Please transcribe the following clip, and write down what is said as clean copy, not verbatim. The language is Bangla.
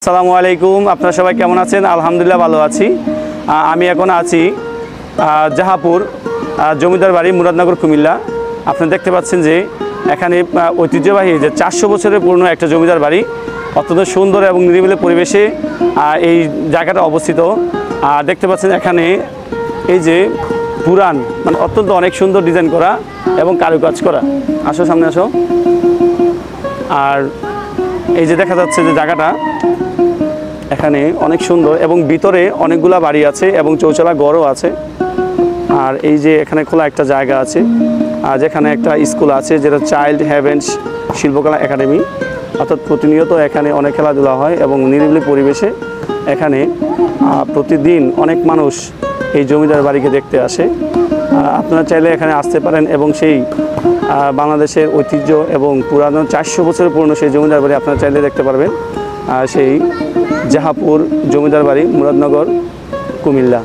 আসসালামু আলাইকুম। আপনারা সবাই কেমন আছেন? আলহামদুলিল্লাহ ভালো আছি। আমি এখন আছি জাহাপুর জমিদার বাড়ি, মুরাদনগর, কুমিল্লা। আপনারা দেখতে পাচ্ছেন যে এখানে ঐতিহ্যবাহী যে 400 বছরের পুরনো একটা জমিদার বাড়ি, অত্যন্ত সুন্দর এবং নিরিবিলি পরিবেশে এই জায়গাটা অবস্থিত। দেখতে পাচ্ছেন এখানে এই যে পুরাণ, মানে অত্যন্ত অনেক সুন্দর ডিজাইন করা এবং কারুকাজ করা। আসো, সামনে আসো। আর এই যে দেখা যাচ্ছে যে জায়গাটা এখানে অনেক সুন্দর এবং ভিতরে অনেকগুলা বাড়ি আছে এবং চৌচালা ঘরও আছে। আর এই যে এখানে খোলা একটা জায়গা আছে, যেখানে একটা স্কুল আছে যেটা চাইল্ড হেভেন শিল্পকলা একাডেমি। অর্থাৎ প্রতিনিয়ত এখানে অনেক খেলাধুলা হয় এবং নিরিবিলি পরিবেশে এখানে প্রতিদিন অনেক মানুষ এই জমিদার বাড়িকে দেখতে আসে। আপনারা চাইলে এখানে আসতে পারেন এবং সেই বাংলাদেশের ঐতিহ্য এবং পুরানো 400 বছরের পুরনো সেই জমিদার বাড়ি আপনারা চাইলে দেখতে পারবেন। সেই জাহাপুর জমিদার বাড়ি, মুরাদনগর, কুমিল্লা।